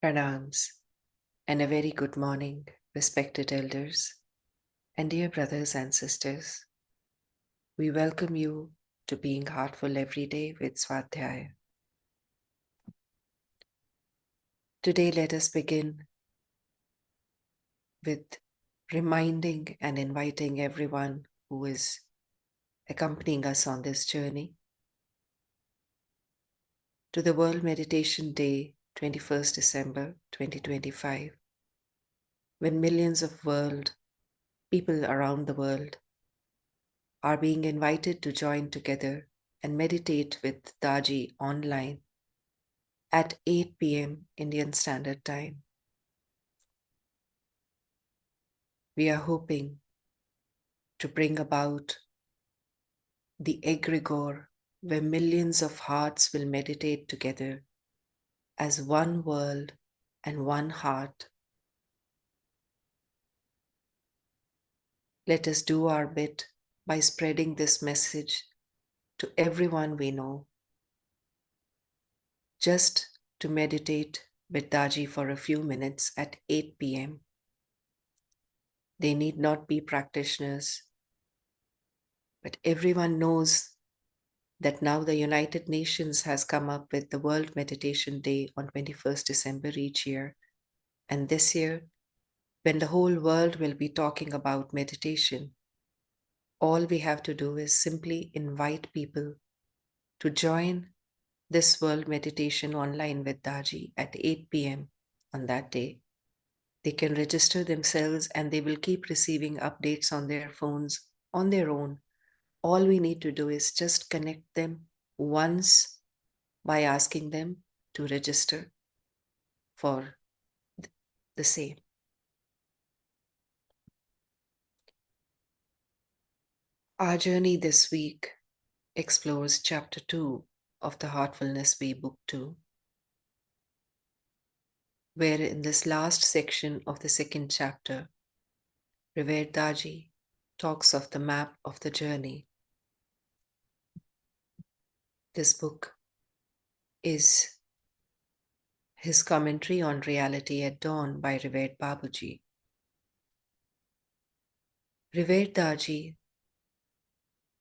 Pranams and a very good morning, respected elders and dear brothers and sisters. We welcome you to being heartful every day with Swadhyaya. Today, let us begin with reminding and inviting everyone who is accompanying us on this journey to the World Meditation Day, 21st December 2025, when millions of people around the world are being invited to join together and meditate with Daji online at 8 p.m. Indian Standard Time. We are hoping to bring about the egregore where millions of hearts will meditate together as one world and one heart. Let us do our bit by spreading this message to everyone we know. Just to meditate with Daji for a few minutes at 8 p.m. They need not be practitioners, but everyone knows that now the United Nations has come up with the World Meditation Day on 21st December each year. And this year, when the whole world will be talking about meditation, all we have to do is simply invite people to join this World Meditation online with Daji at 8 p.m. on that day. They can register themselves and they will keep receiving updates on their phones on their own. All we need to do is just connect them once by asking them to register for the same. Our journey this week explores chapter 2 of the Heartfulness Way, book 2, where in this last section of the second chapter, Revered Daji talks of the map of the journey. This book is his commentary on Reality at Dawn by Revered Babuji. Revered Daji,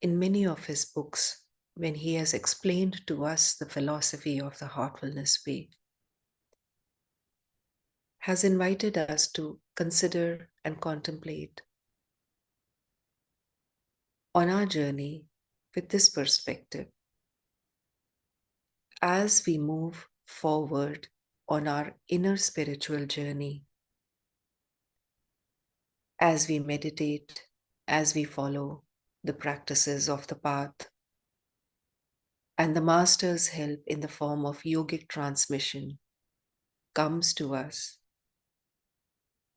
in many of his books, when he has explained to us the philosophy of the Heartfulness Way, has invited us to consider and contemplate on our journey with this perspective. As we move forward on our inner spiritual journey, as we meditate, as we follow the practices of the path, and the Master's help in the form of yogic transmission comes to us,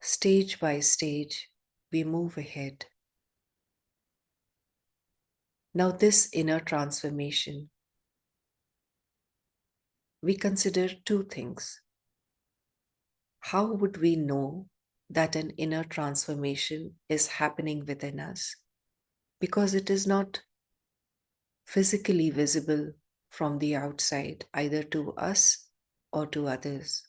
stage by stage, we move ahead. Now, this inner transformation, we consider two things. How would we know that an inner transformation is happening within us? Because it is not physically visible from the outside, either to us or to others.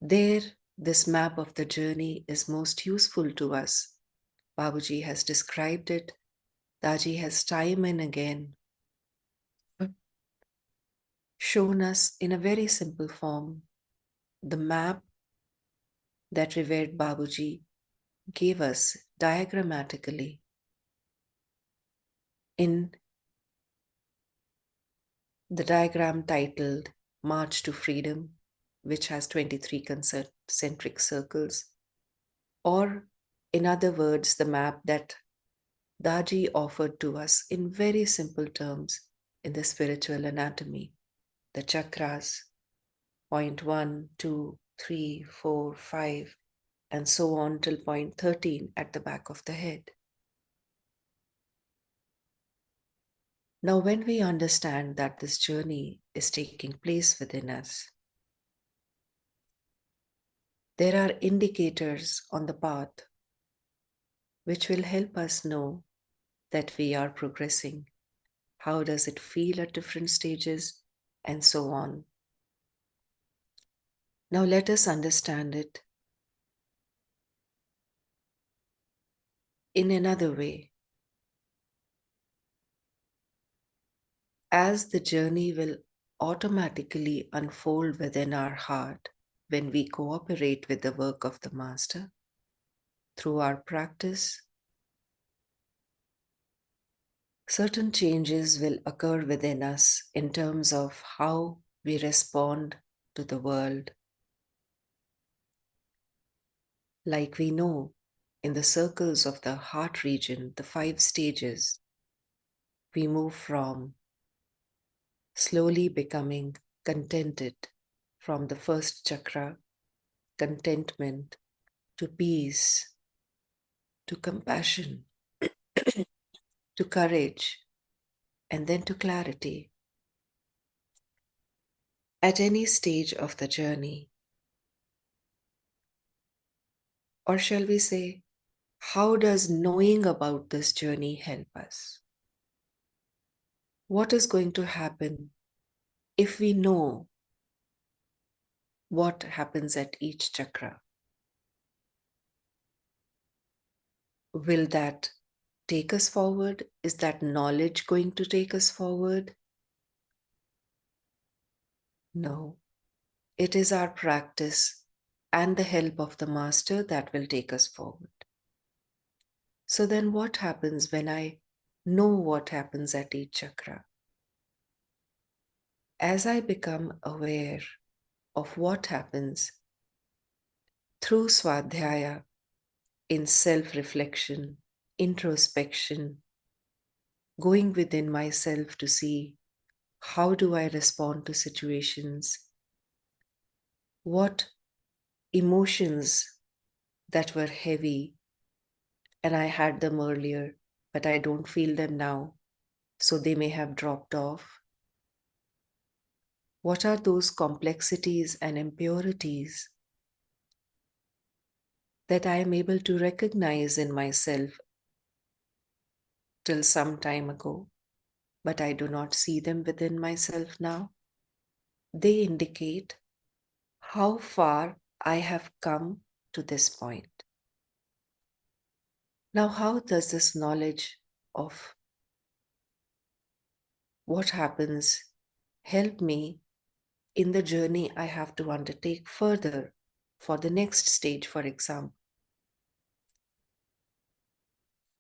There, this map of the journey is most useful to us. Babuji has described it. Daji has time and again shown us in a very simple form the map that Revered Babuji gave us diagrammatically in the diagram titled March to Freedom, which has 23 concentric circles, or in other words, the map that Daji offered to us in very simple terms in the spiritual anatomy, the chakras, point 1, 2, 3, 4, 5, and so on till point 13 at the back of the head. Now, when we understand that this journey is taking place within us, there are indicators on the path which will help us know that we are progressing. How does it feel at different stages, and so on. Now let us understand it in another way. As the journey will automatically unfold within our heart when we cooperate with the work of the Master through our practice, certain changes will occur within us in terms of how we respond to the world. Like we know, in the circles of the heart region, the 5 stages, we move from slowly becoming contented from the first chakra, contentment, to peace, to compassion, to courage, and then to clarity. At any stage of the journey, or shall we say, how does knowing about this journey help us? What is going to happen if we know what happens at each chakra? Will that take us forward? Is that knowledge going to take us forward? No. It is our practice and the help of the Master that will take us forward. So then what happens when I know what happens at each chakra? As I become aware of what happens through Swadhyaya in self-reflection, introspection, going within myself to see how do I respond to situations, what emotions that were heavy and I had them earlier, but I don't feel them now, so they may have dropped off. What are those complexities and impurities that I am able to recognize in myself till some time ago, but I do not see them within myself now? They indicate how far I have come to this point. Now, how does this knowledge of what happens help me in the journey I have to undertake further for the next stage, for example?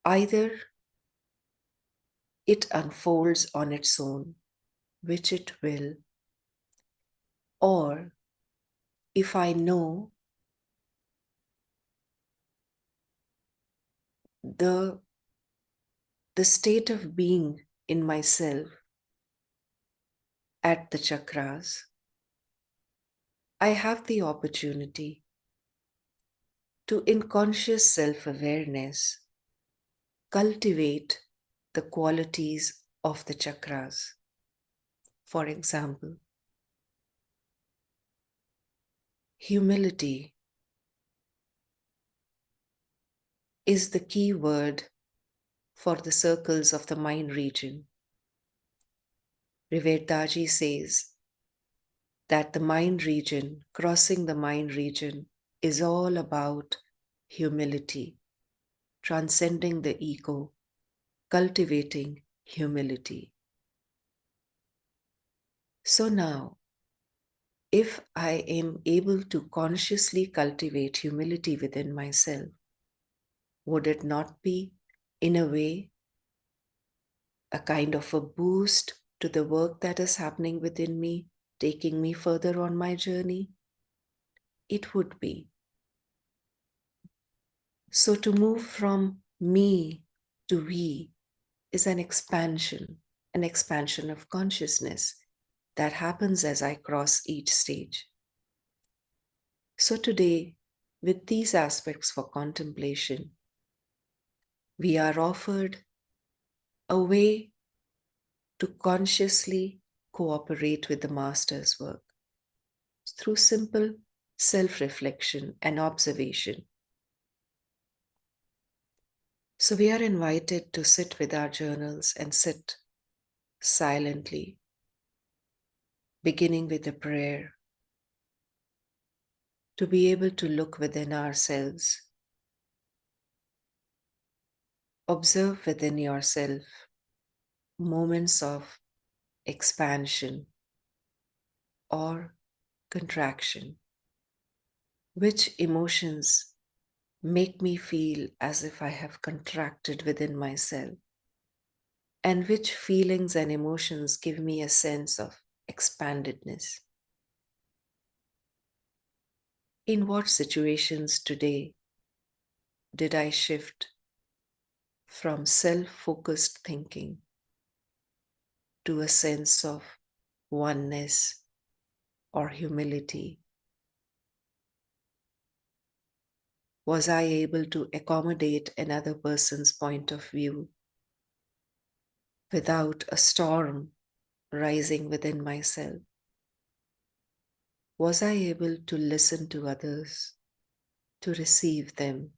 Either it unfolds on its own, which it will, or if I know the, the state of being in myself at the chakras, I have the opportunity to, in conscious self-awareness, cultivate the qualities of the chakras. For example, humility is the key word for the circles of the mind region. Riverdaji says that the mind region, crossing the mind region, is all about humility, transcending the ego, cultivating humility. So now, if I am able to consciously cultivate humility within myself, would it not be, in a way, a kind of a boost to the work that is happening within me, taking me further on my journey? It would be. So to move from me to we is an expansion of consciousness that happens as I cross each stage. So today, with these aspects for contemplation, we are offered a way to consciously cooperate with the Master's work through simple self-reflection and observation. So we are invited to sit with our journals and sit silently, beginning with a prayer. to be able to look within ourselves, observe within yourself moments of expansion or contraction. Which emotions make me feel as if I have contracted within myself? And which feelings and emotions give me a sense of expandedness? In what situations today did I shift from self focused thinking to a sense of oneness or humility? Was I able to accommodate another person's point of view without a storm rising within myself? Was I able to listen to others, to receive them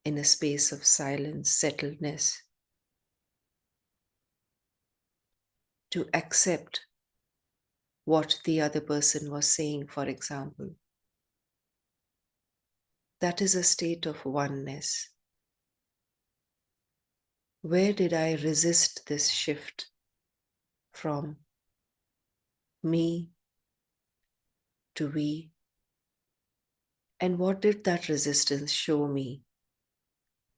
in a space of silence, settledness, to accept what the other person was saying, for example? That is a state of oneness. Where did I resist this shift from me to we? And what did that resistance show me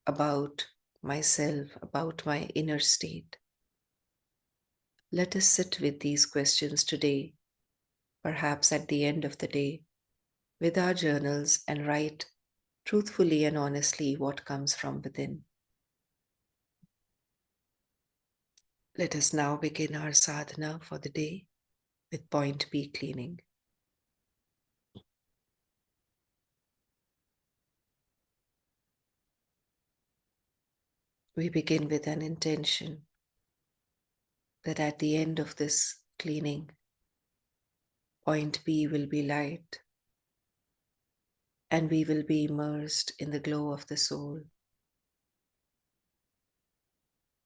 about myself, about my inner state? Let us sit with these questions today, perhaps at the end of the day, with our journals and write truthfully and honestly what comes from within. Let us now begin our sadhana for the day with point B cleaning. We begin with an intention that at the end of this cleaning, point B will be light and we will be immersed in the glow of the soul.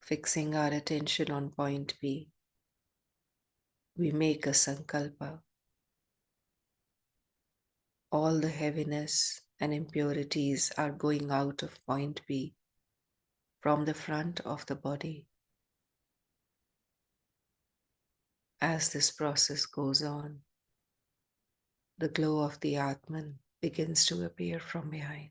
Fixing our attention on point B, we make a sankalpa. All the heaviness and impurities are going out of point B from the front of the body. As this process goes on, the glow of the Atman begins to appear from behind.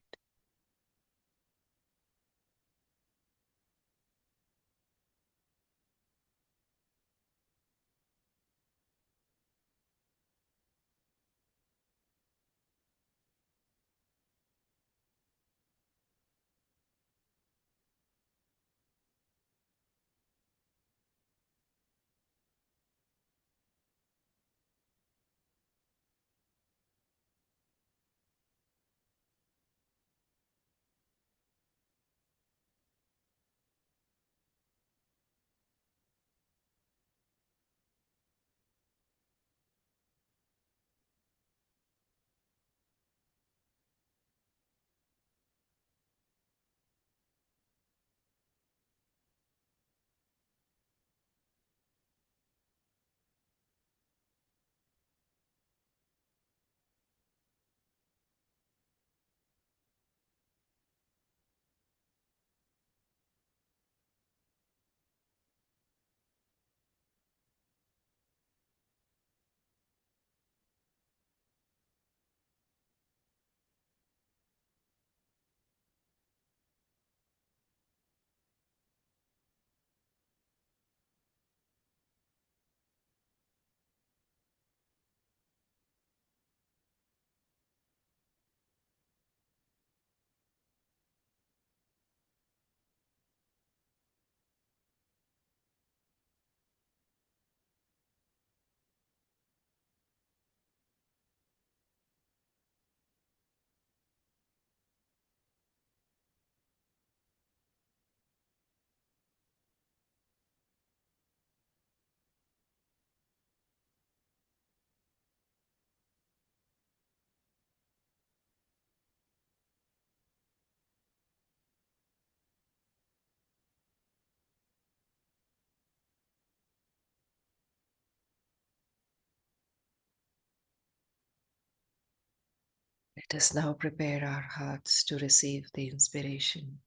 Let us now prepare our hearts to receive the inspiration,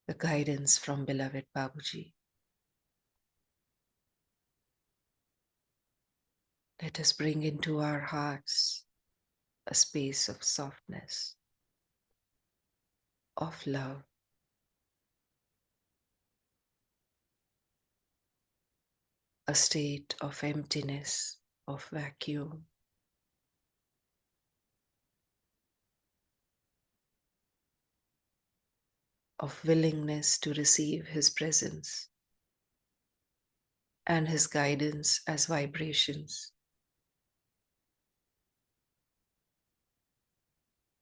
the guidance from beloved Babuji. Let us bring into our hearts a space of softness, of love, a state of emptiness, of vacuum, of willingness to receive His presence and His guidance as vibrations,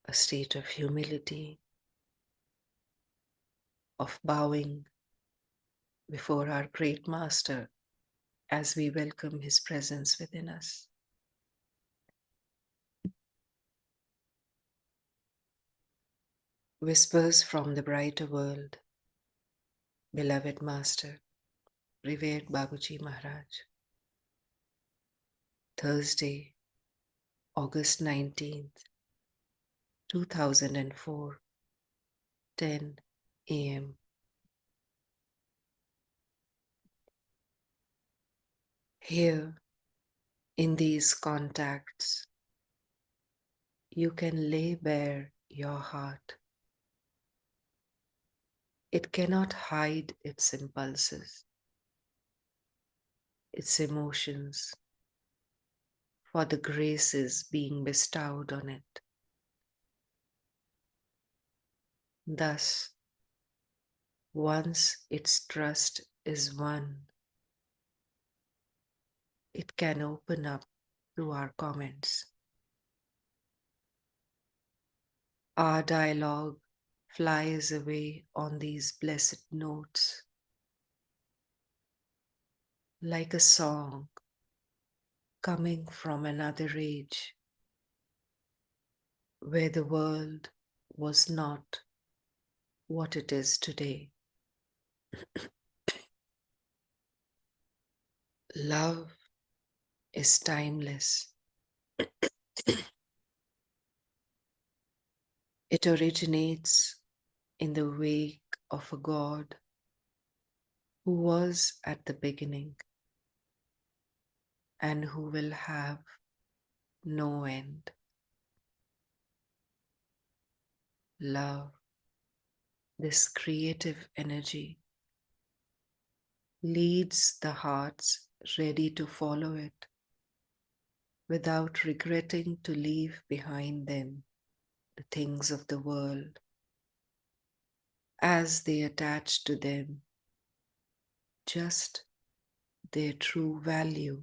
a state of humility, of bowing before our great Master as we welcome His presence within us. Whispers from the brighter world, beloved Master, revered Babuji Maharaj. Thursday, August 19th, 2004, 10 a.m. Here, in these contacts, you can lay bare your heart. It cannot hide its impulses, its emotions, for the graces being bestowed on it. Thus, once its trust is won, it can open up to our comments. Our dialogue flies away on these blessed notes, like a song coming from another age, where the world was not what it is today. Love is timeless. It originates in the wake of a God who was at the beginning and who will have no end. Love, this creative energy, leads the hearts ready to follow it without regretting to leave behind them the things of the world as they attach to them just their true value.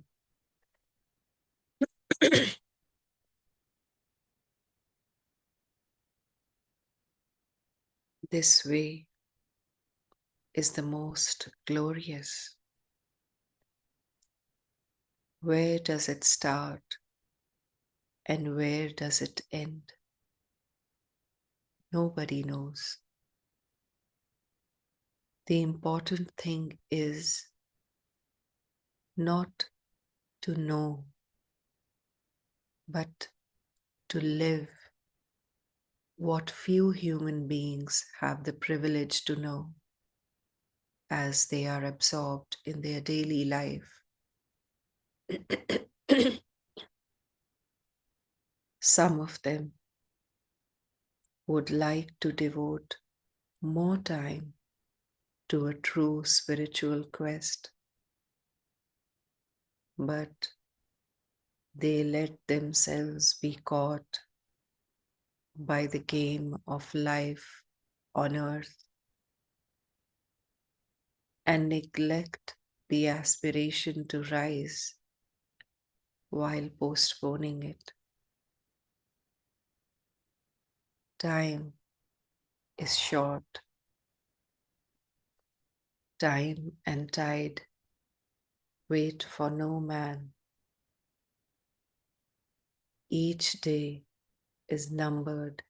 This way is the most glorious. Where does it start and where does it end? Nobody knows. The important thing is not to know, but to live what few human beings have the privilege to know as they are absorbed in their daily life. Some of them would like to devote more time to a true spiritual quest, but they let themselves be caught by the game of life on earth and neglect the aspiration to rise while postponing it. Time is short. Time and tide wait for no man. Each day is numbered.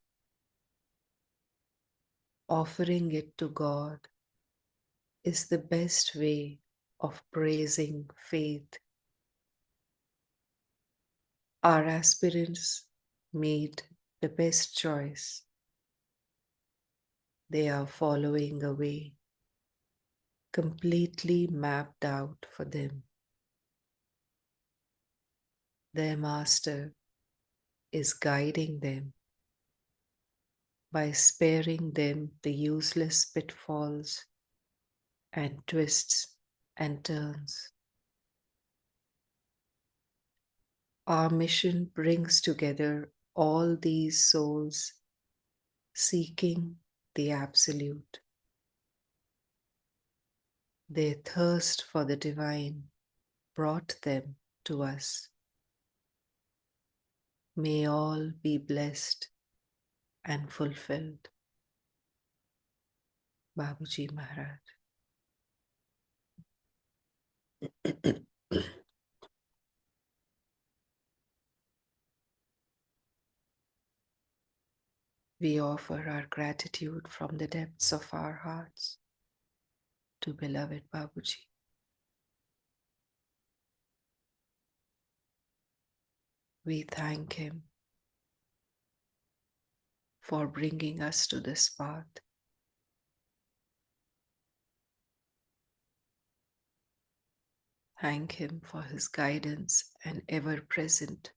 Offering it to God is the best way of praising faith. Our aspirants made the best choice. They are following a way completely mapped out for them. Their master is guiding them by sparing them the useless pitfalls and twists and turns. Our mission brings together all these souls seeking the Absolute. Their thirst for the divine brought them to us. May all be blessed and fulfilled. Babuji Maharaj. We offer our gratitude from the depths of our hearts to beloved Babuji. We thank him for bringing us to this path. Thank him for his guidance and ever-present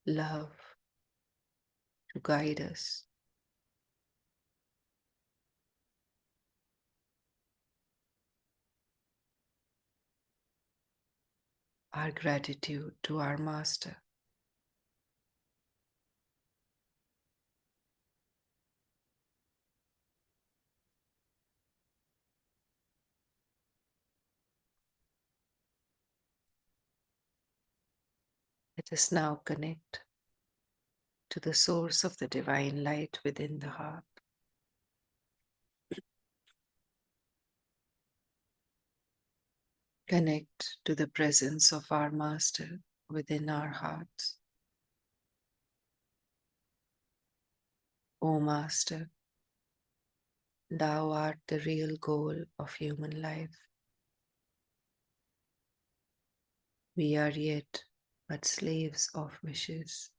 love to guide us. Our gratitude to our Master. Let us now connect to the source of the divine light within the heart. Connect to the presence of our Master within our hearts. O Master, thou art the real goal of human life. We are yet but slaves of wishes,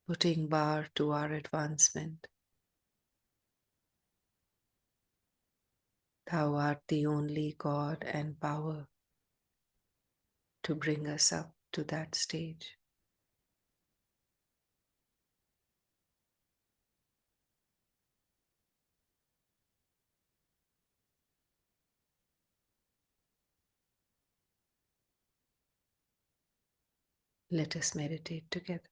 putting bar to our advancement. Thou art the only God and power to bring us up to that stage. Let us meditate together.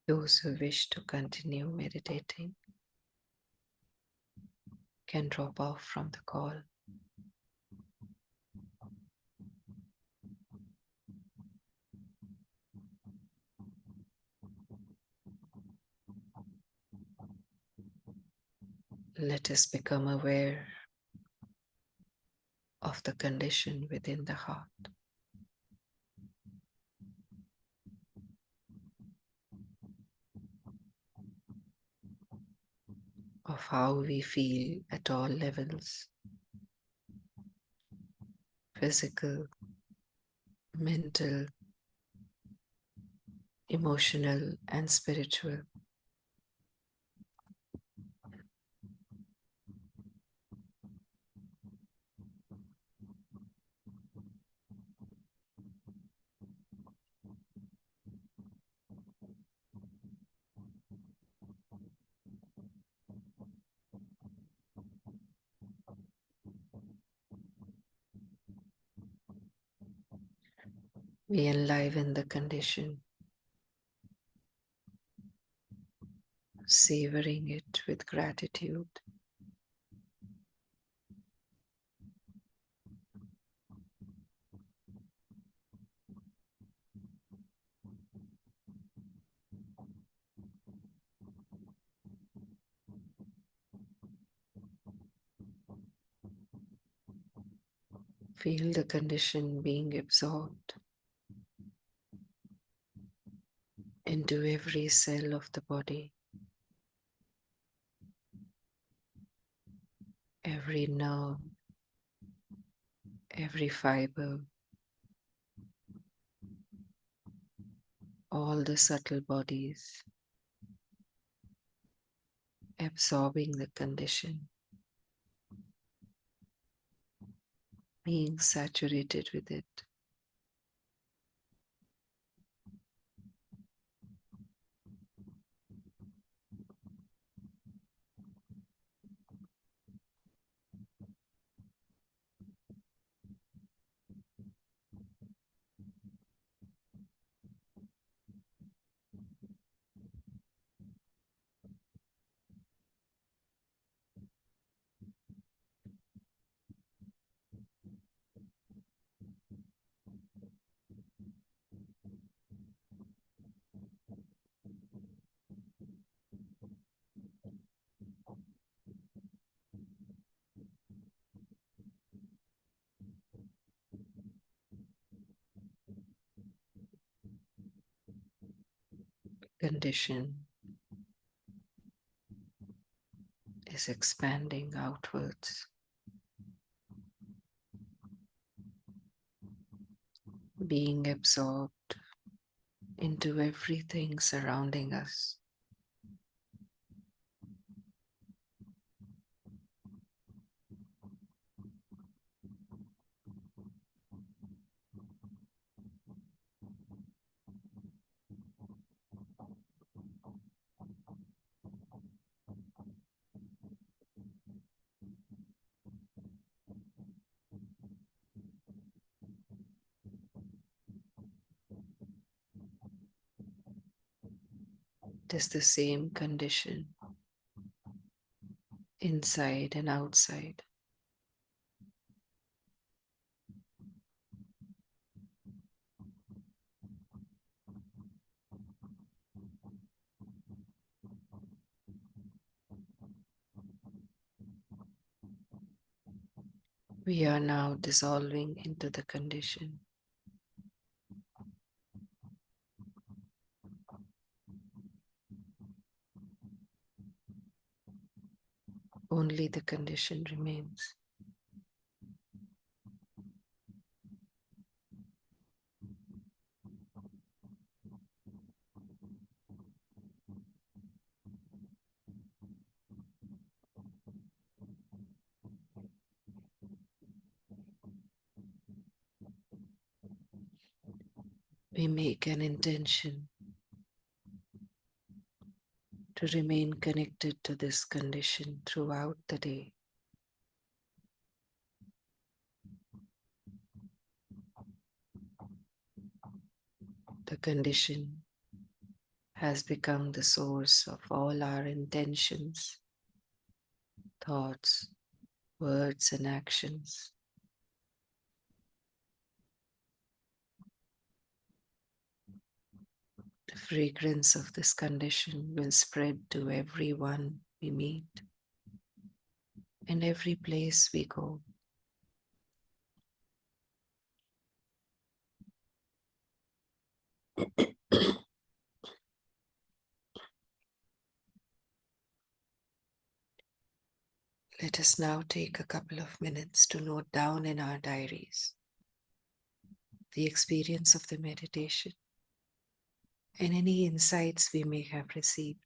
Those who wish to continue meditating can drop off from the call. Let us become aware of the condition within the heart, of how we feel at all levels: physical, mental, emotional, and spiritual. We enliven the condition, savoring it with gratitude. Feel the condition being absorbed into every cell of the body, every nerve, every fiber, all the subtle bodies, absorbing the condition, being saturated with it. Condition is expanding outwards, being absorbed into everything surrounding us. It is the same condition inside and outside. We are now dissolving into the condition. Only the condition remains. We make an intention to remain connected to this condition throughout the day. The condition has become the source of all our intentions, thoughts, words, and actions. The fragrance of this condition will spread to everyone we meet and every place we go. Let us now take a couple of minutes to note down in our diaries the experience of the meditation and any insights we may have received.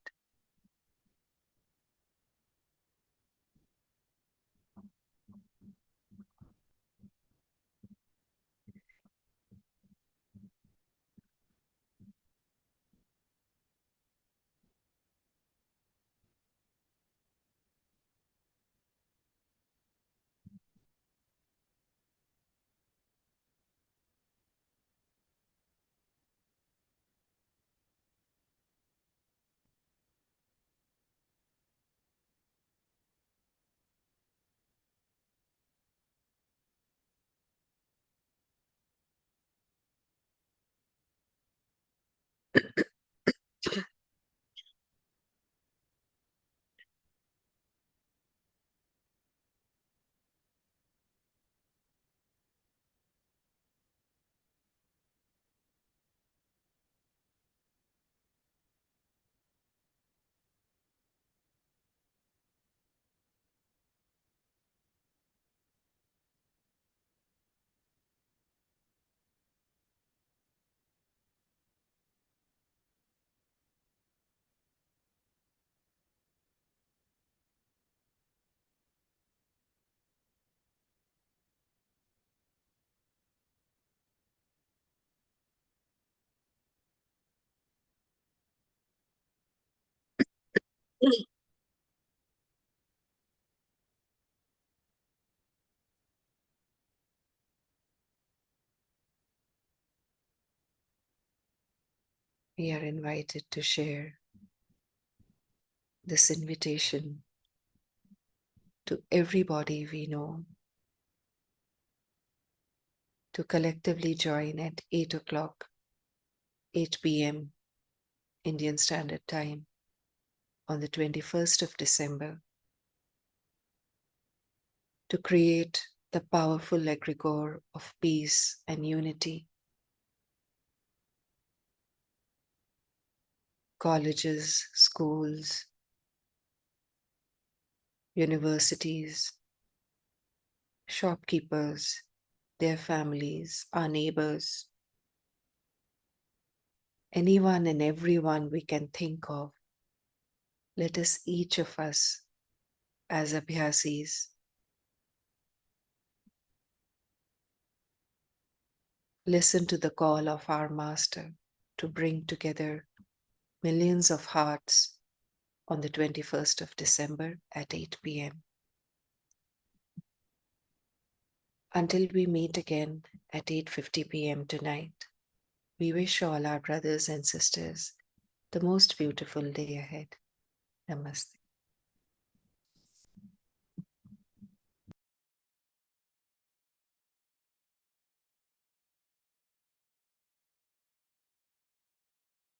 We are invited to share this invitation to everybody we know to collectively join at 8 o'clock, 8 p.m. Indian Standard Time on the 21st of December to create the powerful egregore of peace and unity. Colleges, schools, universities, shopkeepers, their families, our neighbors, anyone and everyone we can think of. Let us, each of us, as abhyasis, listen to the call of our Master to bring together millions of hearts on the 21st of December at 8 p.m. Until we meet again at 8:50 p.m. tonight, we wish all our brothers and sisters the most beautiful day ahead. Namaste.